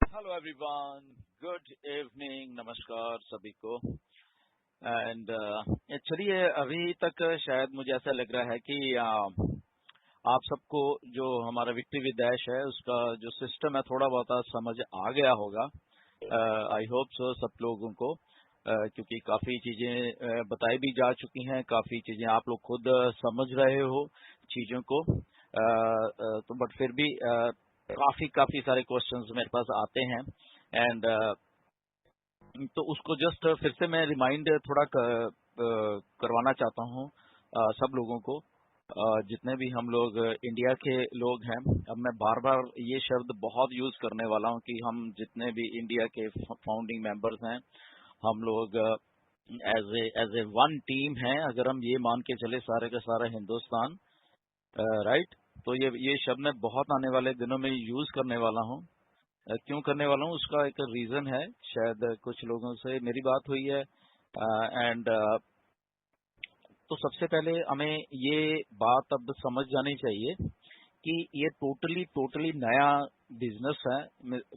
Hello everyone, good evening, नमस्कार सभी को। एंड चलिए, अभी तक शायद मुझे ऐसा लग रहा है कि आप सबको जो हमारा विक्ट्री विद डैश है उसका जो सिस्टम है थोड़ा बहुत समझ आ गया होगा। आई होप सो सब लोगों को, क्योंकि काफ़ी चीज़ें बताई भी जा चुकी हैं, काफ़ी चीज़ें आप लोग खुद समझ रहे हो चीज़ों को। तो बट फिर भी काफ़ी सारे क्वेश्चंस मेरे पास आते हैं। एंड तो उसको जस्ट फिर से मैं रिमाइंड थोड़ा करवाना चाहता हूँ सब लोगों को, जितने भी हम लोग इंडिया के लोग हैं। अब मैं बार बार ये शब्द बहुत यूज करने वाला हूँ कि हम जितने भी इंडिया के फाउंडिंग मेंबर्स हैं, हम लोग एज ए वन टीम हैं। अगर हम ये मान के चले सारे का सारा हिंदुस्तान, राइट। तो ये शब्द मैं बहुत आने वाले दिनों में यूज करने वाला हूँ। क्यों करने वाला हूँ उसका एक रीजन है। शायद कुछ लोगों से मेरी बात हुई है, एंड तो सबसे पहले हमें ये बात अब समझ जानी चाहिए कि ये टोटली नया बिजनेस है,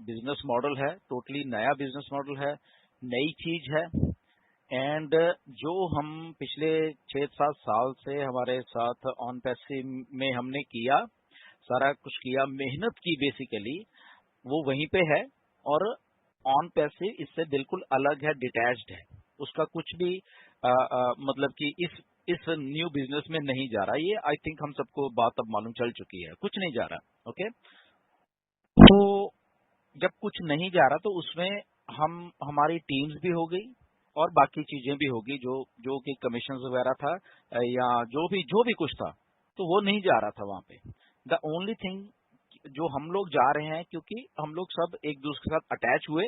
बिजनेस मॉडल है, टोटली नया बिजनेस मॉडल है, नई चीज है। एंड जो हम पिछले 6-7 साल से हमारे साथ ऑन पैसिव में हमने किया, सारा कुछ किया, मेहनत की, बेसिकली वो वहीं पे है। और ऑन पैसिव इससे बिल्कुल अलग है, डिटैच्ड है। उसका कुछ भी मतलब कि इस न्यू बिजनेस में नहीं जा रहा। ये आई थिंक हम सबको बात अब मालूम चल चुकी है, कुछ नहीं जा रहा। ओके, तो जब कुछ नहीं जा रहा तो उसमें हमारी टीम्स भी हो गई और बाकी चीजें भी होगी, जो कि कमीशन वगैरह था या जो भी कुछ था, तो वो नहीं जा रहा था वहां पे। द ओनली थिंग जो हम लोग जा रहे हैं, क्योंकि हम लोग सब एक दूसरे के साथ अटैच हुए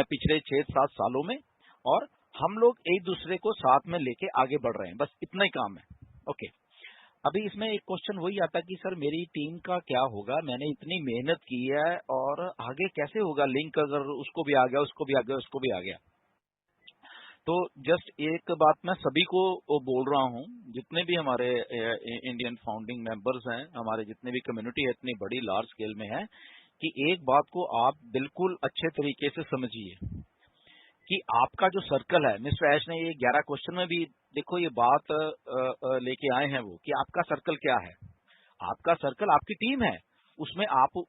पिछले 6-7 सालों में, और हम लोग एक दूसरे को साथ में लेके आगे बढ़ रहे हैं, बस इतना ही काम है। ओके, अभी इसमें एक क्वेश्चन वही आता है कि सर मेरी टीम का क्या होगा, मैंने इतनी मेहनत की है और आगे कैसे होगा लिंक, अगर उसको भी आ गया, उसको भी आ गया, उसको भी आ गया। तो जस्ट एक बात मैं सभी को बोल रहा हूँ, जितने भी हमारे इंडियन फाउंडिंग मेंबर्स हैं, हमारे जितने भी कम्युनिटी है इतनी बड़ी लार्ज स्केल में है, कि एक बात को आप बिल्कुल अच्छे तरीके से समझिए कि आपका जो सर्कल है, मिस्टर ऐश ने ये 11 क्वेश्चन में भी देखो ये बात लेके आए हैं वो, कि आपका सर्कल क्या है। आपका सर्कल आपकी टीम है, उसमें आप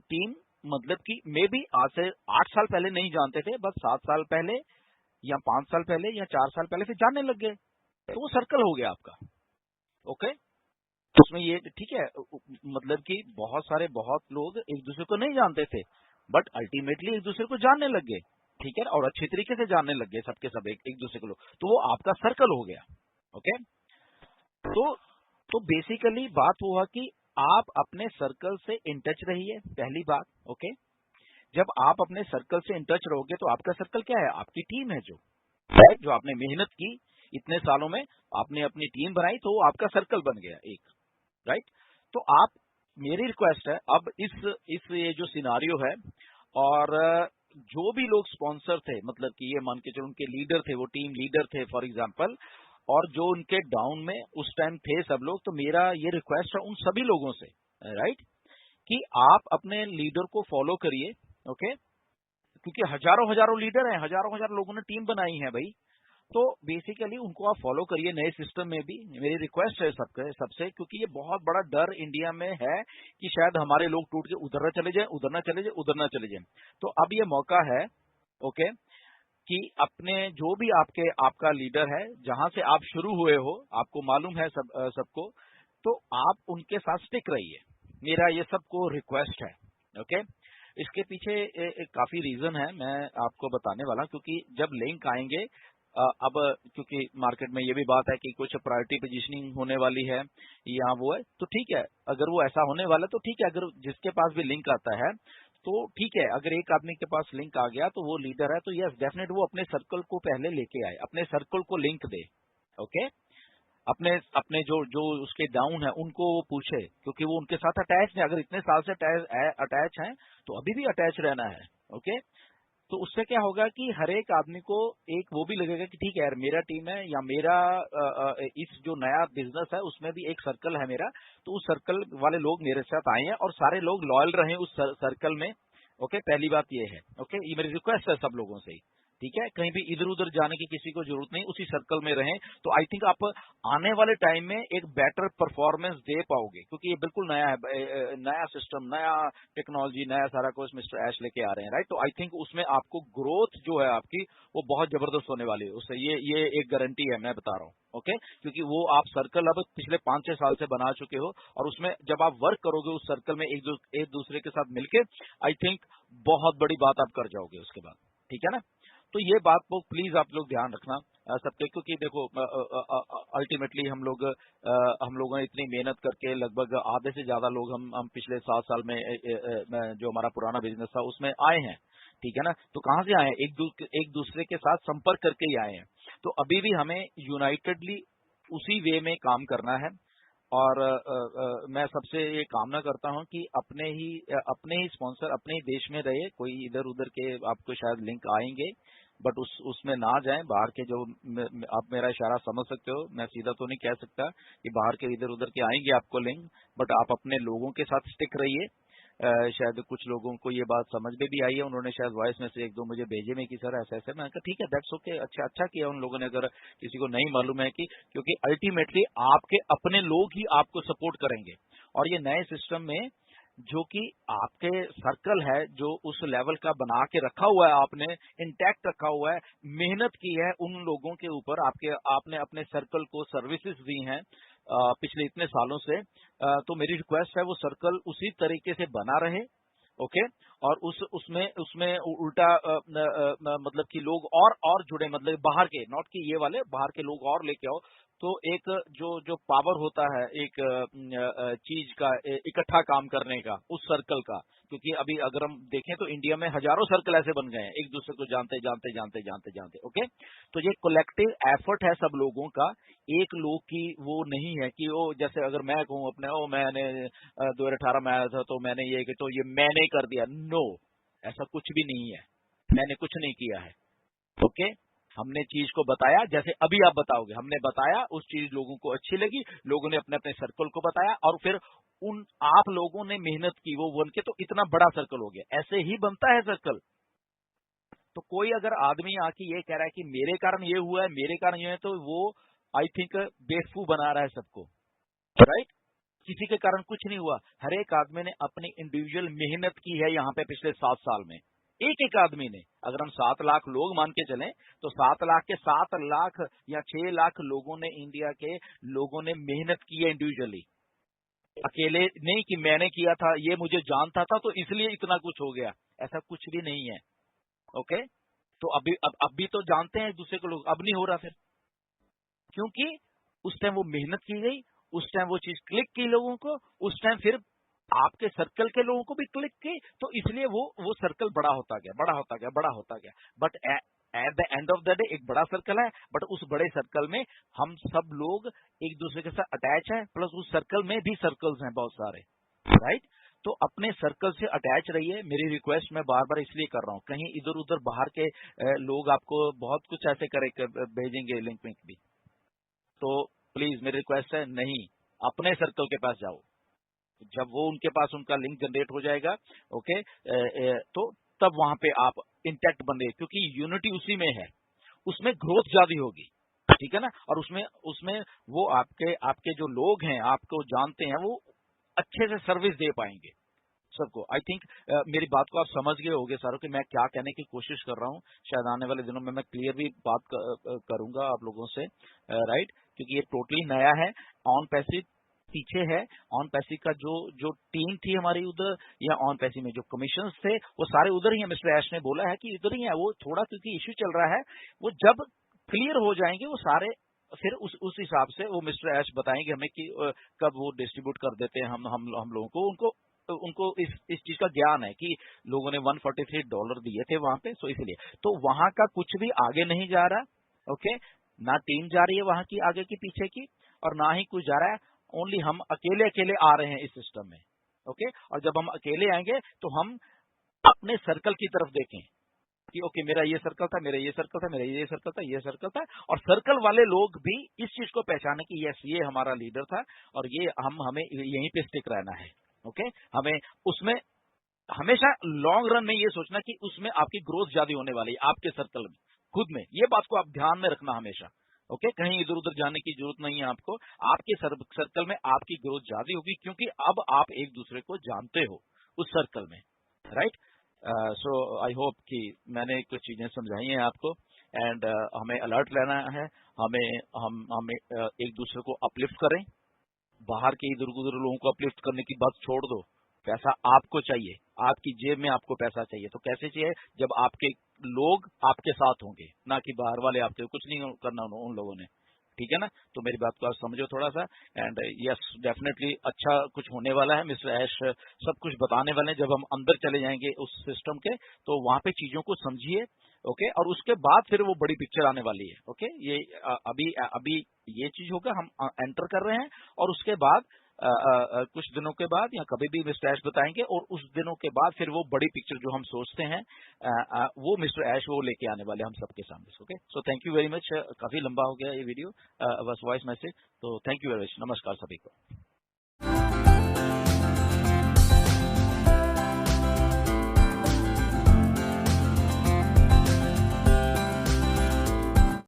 टीम मतलब कि मे बी आज से 8 साल पहले नहीं जानते थे, बस 7 साल पहले या 5 साल पहले या 4 साल पहले फिर जानने लग गए, तो वो सर्कल हो गया आपका। ओके, तो उसमें ये ठीक है, मतलब कि बहुत लोग एक दूसरे को नहीं जानते थे, बट अल्टीमेटली एक दूसरे को जानने लग गए, ठीक है, और अच्छी तरीके से जानने लग गए सबके सब एक दूसरे को लोग, तो वो आपका सर्कल हो गया। ओके, तो बेसिकली बात हुआ कि आप अपने सर्कल से इन टच रहिए, पहली बात। ओके, जब आप अपने सर्कल से इन टच रहोगे तो आपका सर्कल क्या है, आपकी टीम है, जो आपने मेहनत की इतने सालों में, आपने अपनी टीम बनाई, तो वो आपका सर्कल बन गया एक, राइट। तो आप, मेरी रिक्वेस्ट है, अब इस ये जो सिनारियो है, और जो भी लोग स्पॉन्सर थे, मतलब कि ये मान के चलो उनके लीडर थे, वो टीम लीडर थे फॉर एग्जांपल, और जो उनके डाउन में उस टाइम थे सब लोग, तो मेरा ये रिक्वेस्ट है उन सभी लोगों से, राइट, कि आप अपने लीडर को फॉलो करिए। ओके, क्योंकि हजारों हजारों लीडर हैं, हजारों हजारों लोगों ने टीम बनाई है भाई, तो बेसिकली उनको आप फॉलो करिए नए सिस्टम में भी। मेरी रिक्वेस्ट है सबसे, क्योंकि ये बहुत बड़ा डर इंडिया में है कि शायद हमारे लोग टूट के उधर ना चले जाएं, उधर ना चले जाएं, उधर ना चले जाएं। तो अब ये मौका है, ओके, कि अपने जो भी आपका लीडर है, जहां से आप शुरू हुए हो, आपको मालूम है सबको, तो आप उनके साथ स्टिक रहिए। मेरा ये सबको रिक्वेस्ट है। ओके, इसके पीछे काफी रीजन है, मैं आपको बताने वाला, क्योंकि जब लिंक आएंगे, अब क्योंकि मार्केट में ये भी बात है कि कुछ प्रायोरिटी पोजीशनिंग होने वाली है या वो है, तो ठीक है, अगर वो ऐसा होने वाला तो ठीक है, अगर जिसके पास भी लिंक आता है तो ठीक है, अगर एक आदमी के पास लिंक आ गया तो वो लीडर है, तो यस डेफिनेट वो अपने सर्कल को पहले लेके आए, अपने सर्कल को लिंक दे। ओके, अपने अपने जो जो उसके डाउन है उनको वो पूछे, क्योंकि वो उनके साथ अटैच है, अगर इतने साल से अटैच हैं तो अभी भी अटैच रहना है। ओके, तो उससे क्या होगा कि हर एक आदमी को एक वो भी लगेगा कि ठीक है यार, मेरा टीम है, या मेरा इस जो नया बिजनेस है उसमें भी एक सर्कल है मेरा, तो उस सर्कल वाले लोग मेरे साथ आए हैं और सारे लोग लॉयल रहे उस सर्कल में। ओके, पहली बात ये है। ओके, ये मेरी रिक्वेस्ट है सब लोगों से ही, ठीक है। कहीं भी इधर उधर जाने की किसी को जरूरत नहीं, उसी सर्कल में रहें, तो आई थिंक आप आने वाले टाइम में एक बेटर परफॉर्मेंस दे पाओगे, क्योंकि ये बिल्कुल नया है, नया सिस्टम, नया टेक्नोलॉजी, नया सारा कुछ मिस्टर ऐश लेके आ रहे हैं, राइट। तो आई थिंक उसमें आपको ग्रोथ जो है आपकी वो बहुत जबरदस्त होने वाली है, उससे ये एक गारंटी है, मैं बता रहा हूँ। ओके, क्योंकि वो आप सर्कल अब पिछले 5-6 साल से बना चुके हो, और उसमें जब आप वर्क करोगे उस सर्कल में एक दूसरे के साथ मिलके, आई थिंक बहुत बड़ी बात आप कर जाओगे उसके बाद, ठीक है ना। तो ये बात को प्लीज आप लोग ध्यान रखना सबके, क्योंकि देखो अल्टीमेटली हम लोगों ने इतनी मेहनत करके लगभग आधे से ज्यादा लोग हम पिछले 7 साल में जो हमारा पुराना बिजनेस था उसमें आए हैं, ठीक है ना। तो कहाँ से आए हैं? एक दूसरे के साथ संपर्क करके ही आए हैं। तो अभी भी हमें यूनाइटेडली उसी वे में काम करना है, और मैं सबसे ये कामना करता हूं कि अपने ही स्पॉन्सर अपने ही देश में रहे, कोई इधर उधर के आपको शायद लिंक आएंगे, बट उसमें ना जाएं बाहर के। जो आप मेरा इशारा समझ सकते हो, मैं सीधा तो नहीं कह सकता कि बाहर के इधर उधर के आएंगे आपको लिंक, बट आप अपने लोगों के साथ स्टिक रहिए। शायद कुछ लोगों को ये बात समझ में भी आई है, उन्होंने शायद वॉइस में से 1-2 मुझे भेजे में कि सर ऐसे ऐसे। मैं कहा ठीक है, दैट्स ओके, अच्छा किया उन लोगों ने, अगर किसी को नहीं मालूम है कि, क्योंकि अल्टीमेटली आपके अपने लोग ही आपको सपोर्ट करेंगे। और ये नए सिस्टम में जो कि आपके सर्कल है, जो उस लेवल का बना के रखा हुआ है, आपने इंटैक्ट रखा हुआ है, मेहनत की है उन लोगों के ऊपर, आपने अपने सर्कल को सर्विसेज दी हैं पिछले इतने सालों से। तो मेरी रिक्वेस्ट है वो सर्कल उसी तरीके से बना रहे, ओके। और उसमें उसमें उल्टा मतलब कि लोग और जुड़े, मतलब बाहर के, नॉट कि ये वाले, बाहर के लोग और लेके आओ। तो एक जो पावर होता है एक चीज का इकट्ठा काम करने का, उस सर्कल का, क्योंकि अभी अगर हम देखें तो इंडिया में हजारों सर्कल ऐसे बन गए हैं, एक दूसरे को जानते जानते जानते जानते जानते, ओके। तो ये कलेक्टिव एफर्ट है सब लोगों का, एक लोग की वो नहीं है कि वो, जैसे अगर मैं कहूँ अपने, मैंने 2018 में आया था तो मैंने तो ये मैंने कर दिया। नो, ऐसा कुछ भी नहीं है, मैंने कुछ नहीं किया है, ओके। हमने चीज को बताया, जैसे अभी आप बताओगे, हमने बताया, उस चीज लोगों को अच्छी लगी, लोगों ने अपने अपने सर्कल को बताया, और फिर आप लोगों ने मेहनत की, वो बन के तो इतना बड़ा सर्कल हो गया। ऐसे ही बनता है सर्कल। तो कोई अगर आदमी आके ये कह रहा है कि मेरे कारण ये हुआ है, मेरे कारण ये है, तो वो आई थिंक बेवकूफ बना रहा है सबको, राइट। किसी के कारण कुछ नहीं हुआ, हर एक आदमी ने अपनी इंडिविजुअल मेहनत की है यहाँ पे पिछले 7 साल में, एक एक आदमी ने। अगर हम 7 लाख लोग मान के चलें, तो 7 लाख के 7 लाख या 6 लाख लोगों ने, इंडिया के लोगों ने मेहनत की है इंडिविजुअली, अकेले नहीं कि मैंने किया था, ये मुझे जानता था तो इसलिए इतना कुछ हो गया, ऐसा कुछ भी नहीं है, ओके। तो अब भी तो जानते हैं एक दूसरे को लोग, अब नहीं हो रहा फिर, क्योंकि उस टाइम वो मेहनत की गई, उस टाइम वो चीज क्लिक की लोगों को, उस टाइम फिर आपके सर्कल के लोगों को भी क्लिक की, तो इसलिए वो सर्कल बड़ा होता गया, बड़ा होता गया, बड़ा होता गया। But at the end of the day एक बड़ा सर्कल है, बट उस बड़े सर्कल में हम सब लोग एक दूसरे के साथ अटैच हैं, प्लस उस सर्कल में भी सर्कल्स हैं बहुत सारे, राइट। तो अपने सर्कल से अटैच रहिए, मेरी रिक्वेस्ट मैं बार बार इसलिए कर रहा हूं, कहीं इधर उधर बाहर के लोग आपको बहुत कुछ ऐसे भेजेंगे लिंक भी, तो प्लीज मेरी रिक्वेस्ट है, नहीं, अपने सर्कल के पास जाओ। जब वो उनके पास उनका लिंक जनरेट हो जाएगा, ओके, तो तब वहां पे आप इंटैक्ट बने, क्योंकि यूनिटी उसी में है, उसमें ग्रोथ ज्यादा होगी, ठीक है ना। और उसमें उसमें वो आपके जो लोग हैं, आपको जानते हैं, वो अच्छे से सर्विस दे पाएंगे सबको। आई थिंक मेरी बात को आप समझ गए होंगे सारों कि मैं क्या कहने की कोशिश कर रहा हूं। शायद आने वाले दिनों में मैं क्लियर भी बात करूंगा आप लोगों से, राइट, क्योंकि ये टोटली नया है। ऑन पैसिव पीछे है, ऑन पैसिव का जो टीम थी हमारी उधर, या ऑन पैसिव में जो कमीशन थे, वो सारे उधर ही है। मिस्टर ऐश ने बोला है कि उधर ही है, वो थोड़ा क्योंकि इश्यू चल रहा है, वो जब क्लियर हो जाएंगे वो सारे, फिर उस हिसाब से वो मिस्टर ऐश बताएंगे हमें कि कब वो डिस्ट्रीब्यूट कर देते हैं हम लोगों को। उनको इस चीज का ज्ञान है कि लोगों ने $143 दिए थे वहां पे, सो इसलिए तो वहां का कुछ भी आगे नहीं जा रहा, ओके। ना टीम जा रही है वहां की आगे की पीछे की, और ना ही कुछ जा रहा है, ओनली हम अकेले अकेले आ रहे हैं इस सिस्टम में, ओके। और जब हम अकेले आएंगे तो हम अपने सर्कल की तरफ देखें कि ओके, मेरा ये सर्कल था, मेरा ये सर्कल था, मेरा ये सर्कल था, ये सर्कल था, और सर्कल वाले लोग भी इस चीज को पहचाने कि यस, ये हमारा लीडर था, और ये हमें यहीं पे स्टिक रहना है, ओके। हमें उसमें हमेशा लॉन्ग रन में ये सोचना कि उसमें आपकी ग्रोथ ज्यादा होने वाली है आपके सर्कल में, खुद में। ये बात को आप ध्यान में रखना हमेशा। ओके, कहीं इधर उधर जाने की जरूरत नहीं है आपको। आपके सर्कल में आपकी ग्रोथ ज्यादा होगी, क्योंकि अब आप एक दूसरे को जानते हो उस सर्कल में, राइट। सो आई होप कि मैंने कुछ चीजें समझाई हैं आपको। एंड हमें अलर्ट रहना है। हमें एक दूसरे को अपलिफ्ट करें। बाहर के इधर उधर लोगों को अपलिफ्ट करने की बात छोड़ दो। पैसा आपको चाहिए, आपकी जेब में आपको पैसा चाहिए। तो कैसे चाहिए? जब आपके लोग आपके साथ होंगे, ना कि बाहर वाले आपके। कुछ नहीं करना उन लोगों ने, ठीक है ना। तो मेरी बात को आप समझो थोड़ा सा। एंड यस, डेफिनेटली अच्छा कुछ होने वाला है। मिस्टर ऐश सब कुछ बताने वाले हैं। जब हम अंदर चले जाएंगे उस सिस्टम के, तो वहां पे चीजों को समझिए। ओके, और उसके बाद फिर वो बड़ी पिक्चर आने वाली है। ओके, ये अभी अभी ये चीज होगा, हम एंटर कर रहे हैं। और उसके बाद कुछ दिनों के बाद या कभी भी मिस्टर ऐश बताएंगे, और उस दिनों के बाद फिर वो बड़ी पिक्चर जो हम सोचते हैं वो मिस्टर ऐश वो लेके आने वाले हम सबके सामने। Okay, so thank you very much. काफी लंबा हो गया ये वीडियो, बस वॉइस मैसेज। तो थैंक यू वेरी मच। नमस्कार सभी को।